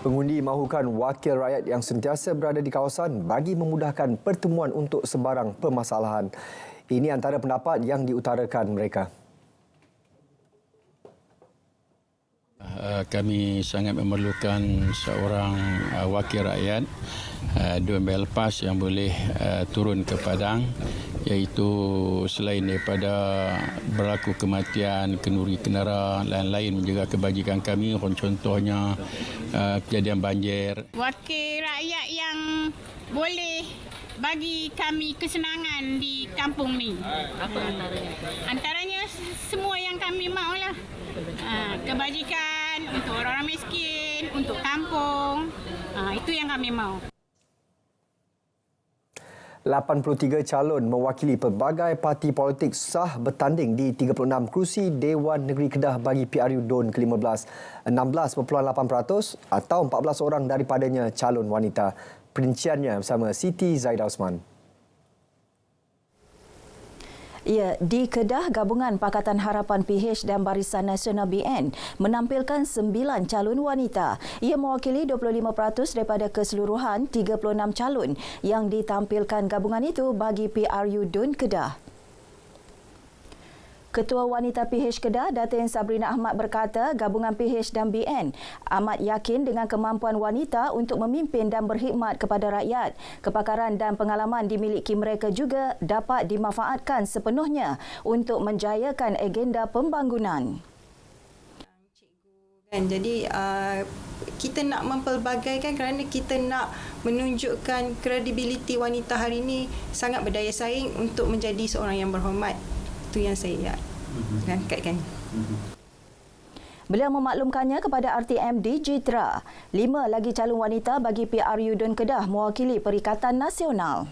Pengundi mahukan wakil rakyat yang sentiasa berada di kawasan bagi memudahkan pertemuan untuk sebarang permasalahan. Ini antara pendapat yang diutarakan mereka. Kami sangat memerlukan seorang wakil rakyat 2 minggu lepas yang boleh turun ke Padang, iaitu selain daripada berlaku kematian, kenduri kenderaan, lain-lain menjaga kebajikan kami, contohnya kejadian banjir. Wakil rakyat yang boleh bagi kami kesenangan di kampung ni. Apa antaranya? Antaranya semua yang kami maulah. Kebajikan untuk orang-orang miskin, untuk kampung. Itu yang kami mau. 83 calon mewakili pelbagai parti politik sah bertanding di 36 kerusi Dewan Negeri Kedah bagi PRU DUN ke-15. 16.8% atau 14 orang daripadanya calon wanita. Perinciannya bersama Siti Zaidah Osman. Ya, di Kedah, Gabungan Pakatan Harapan PH dan Barisan Nasional BN menampilkan 9 calon wanita. Ia mewakili 25% daripada keseluruhan 36 calon yang ditampilkan gabungan itu bagi PRU DUN Kedah. Ketua Wanita PH Kedah, Datin Sabrina Ahmad berkata gabungan PH dan BN amat yakin dengan kemampuan wanita untuk memimpin dan berkhidmat kepada rakyat. Kepakaran dan pengalaman dimiliki mereka juga dapat dimanfaatkan sepenuhnya untuk menjayakan agenda pembangunan. Jadi kita nak mempelbagaikan kerana kita nak menunjukkan kredibiliti wanita hari ini sangat berdaya saing untuk menjadi seorang yang berhormat. Itu yang saya kaitkan. Beliau memaklumkannya kepada RTM Digitra. 5 lagi calon wanita bagi PRU DUN Kedah mewakili Perikatan Nasional.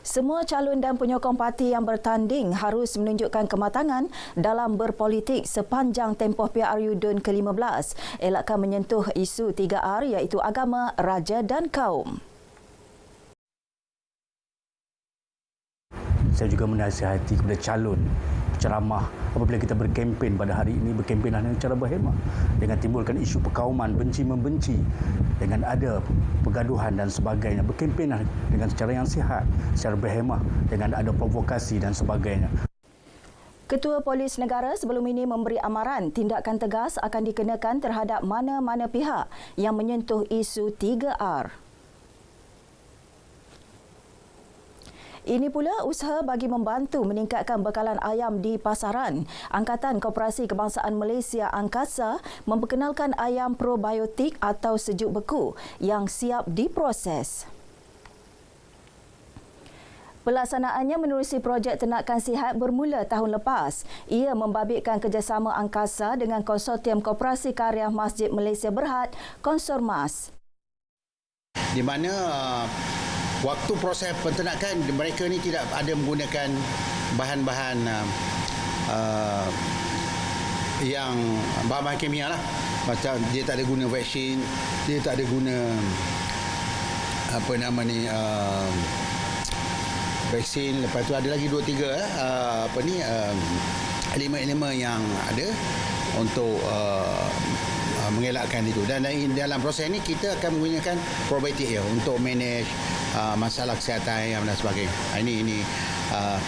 Semua calon dan penyokong parti yang bertanding harus menunjukkan kematangan dalam berpolitik sepanjang tempoh PRU DUN ke-15. Elakkan menyentuh isu 3R iaitu agama, raja dan kaum. Saya juga menasihati kepada calon ceramah apabila kita berkempen pada hari ini, berkempenlah dengan cara berhemah, dengan timbulkan isu perkauman, benci-membenci, dengan ada pergaduhan dan sebagainya. Berkempenlah dengan cara yang sihat, secara berhemah, dengan ada provokasi dan sebagainya. Ketua Polis Negara sebelum ini memberi amaran tindakan tegas akan dikenakan terhadap mana-mana pihak yang menyentuh isu 3R. Ini pula usaha bagi membantu meningkatkan bekalan ayam di pasaran. Angkatan Koperasi Kebangsaan Malaysia Angkasa memperkenalkan ayam probiotik atau sejuk beku yang siap diproses. Pelaksanaannya menerusi projek ternakan sihat bermula tahun lepas. Ia membabitkan kerjasama Angkasa dengan Konsortium Koperasi Karya Masjid Malaysia Berhad, Konsormas. Di mana waktu proses penternakan mereka ni tidak ada menggunakan bahan-bahan yang bahan-bahan kimia lah. Macam dia tak ada guna vaksin, dia tak ada guna apa nama ni vaksin. Lepas tu ada lagi 2-3 elemen-elemen yang ada untuk mengelakkan itu. Dan dalam proses ini kita akan menggunakan probiotik ya untuk manage masalah kesihatan ayam dan sebagainya. Ini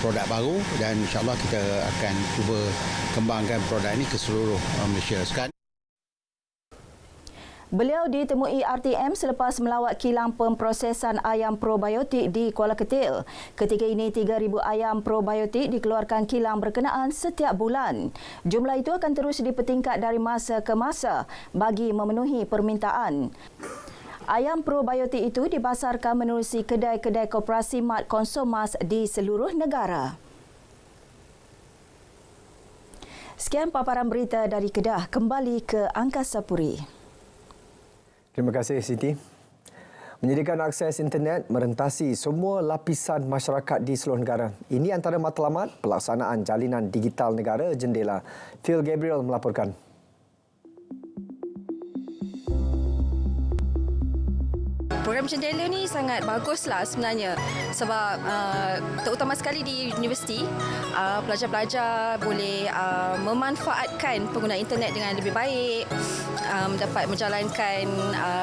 produk baru dan insya-Allah kita akan cuba kembangkan produk ini ke seluruh Malaysia. Sekarang Beliau ditemui RTM selepas melawat kilang pemprosesan ayam probiotik di Kuala Ketil. Ketika ini 3,000 ayam probiotik dikeluarkan kilang berkenaan setiap bulan. Jumlah itu akan terus dipertingkat dari masa ke masa bagi memenuhi permintaan. Ayam probiotik itu dipasarkan menerusi kedai-kedai koperasi Mat Konsormas di seluruh negara. Sekian paparan berita dari Kedah, kembali ke Angkasa Puri. Terima kasih Siti. Menyediakan akses internet merentasi semua lapisan masyarakat di seluruh negara. Ini antara matlamat pelaksanaan jalinan digital negara jendela. Phil Gabriel melaporkan. . 3 Program Jendela ni sangat baguslah sebenarnya sebab terutama sekali di universiti pelajar-pelajar boleh memanfaatkan penggunaan internet dengan lebih baik, dapat menjalankan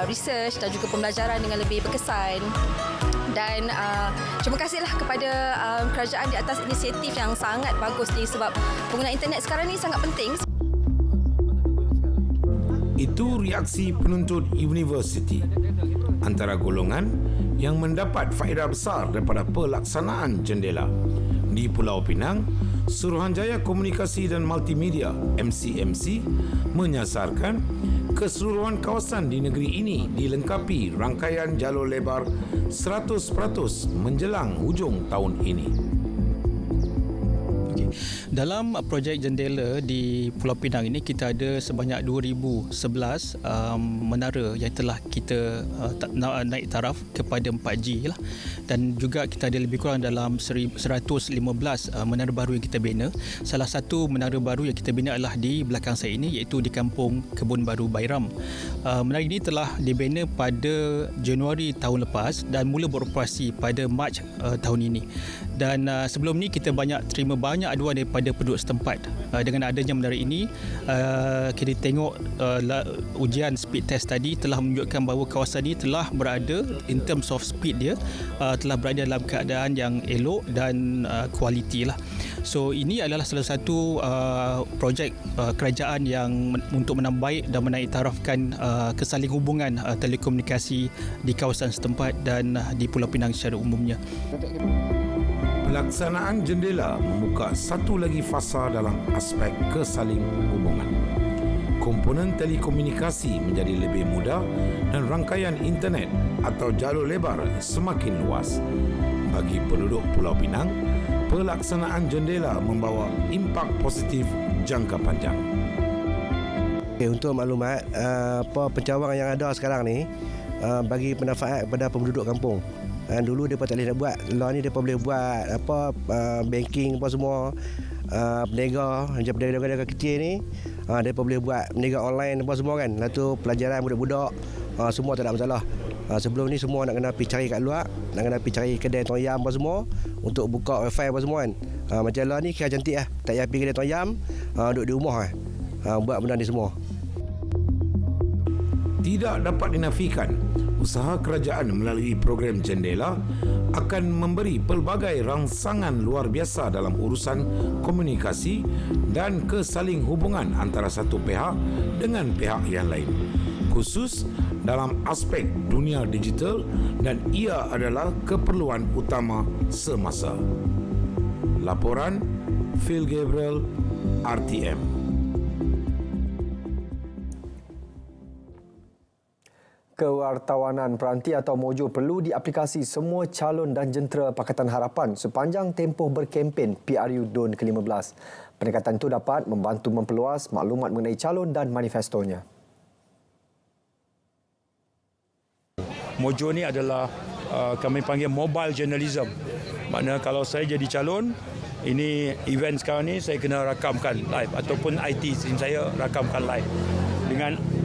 research dan juga pembelajaran dengan lebih berkesan. Dan terima kasihlah kepada kerajaan di atas inisiatif yang sangat bagus ni sebab penggunaan internet sekarang ni sangat penting. Itu reaksi penuntut universiti antara golongan yang mendapat faedah besar daripada pelaksanaan jendela. Di Pulau Pinang, Suruhanjaya Komunikasi dan Multimedia MCMC menyasarkan keseluruhan kawasan di negeri ini dilengkapi rangkaian jalur lebar 100% menjelang hujung tahun ini. Dalam projek jendela di Pulau Pinang ini kita ada sebanyak 2011 menara yang telah kita naik taraf kepada 4G lah. Dan juga kita ada lebih kurang dalam 115 menara baru yang kita bina. Salah satu menara baru yang kita bina adalah di belakang saya ini, iaitu di Kampung Kebun Baru Bairam. Menara ini telah dibina pada Januari tahun lepas dan mula beroperasi pada Mac tahun ini. Dan sebelum ni kita terima banyak aduan daripada penduduk setempat. Dengan adanya menara ini, kita tengok ujian speed test tadi telah menunjukkan bahawa kawasan ini telah berada in terms of speed dia telah berada dalam keadaan yang elok dan kualiti lah. So ini adalah salah satu projek kerajaan yang untuk menambah dan menaik tarafkan kesaling hubungan telekomunikasi di kawasan setempat dan di Pulau Pinang secara umumnya. Pelaksanaan jendela membuka satu lagi fasa dalam aspek kesaling hubungan. Komponen telekomunikasi menjadi lebih mudah dan rangkaian internet atau jalur lebar semakin luas. Bagi penduduk Pulau Pinang, pelaksanaan jendela membawa impak positif jangka panjang. Untuk maklumat, pencawangan yang ada sekarang ni bagi manfaat kepada penduduk kampung. Dulu mereka tak boleh nak buat. Law ni mereka boleh buat banking apa semua, berniaga kecil ni mereka boleh buat berniaga online apa semua kan. Lepas tu pelajaran budak-budak semua tak ada masalah. Sebelum ni semua nak kena pergi cari kat luar, nak kena pergi cari kedai Tuan Yam apa semua untuk buka wifi apa semua kan. Macam lah ni kira cantik lah. Tak payah pergi kedai Tuan Yam, duduk di rumah buat benda ni semua. Tidak dapat dinafikan, usaha kerajaan melalui program jendela akan memberi pelbagai rangsangan luar biasa dalam urusan komunikasi dan kesaling hubungan antara satu pihak dengan pihak yang lain, khusus dalam aspek dunia digital, dan ia adalah keperluan utama semasa. Laporan Phil Gabriel, RTM. Kewartawanan peranti atau Mojo perlu diaplikasi semua calon dan jentera Pakatan Harapan sepanjang tempoh berkempen PRU DUN ke-15. Pendekatan itu dapat membantu memperluas maklumat mengenai calon dan manifestonya. Mojo ni adalah kami panggil mobile journalism. Maknanya kalau saya jadi calon, ini event sekarang ni saya kena rakamkan live ataupun IT team saya rakamkan live.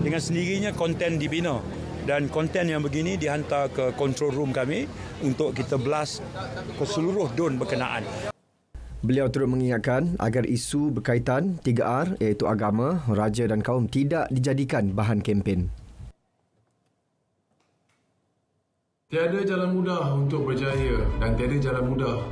Dengan sendirinya konten dibina. Dan konten yang begini dihantar ke control room kami untuk kita blast ke seluruh DUN berkenaan. Beliau turut mengingatkan agar isu berkaitan 3R iaitu agama, raja dan kaum tidak dijadikan bahan kempen. Tiada jalan mudah untuk berjaya dan tiada jalan mudah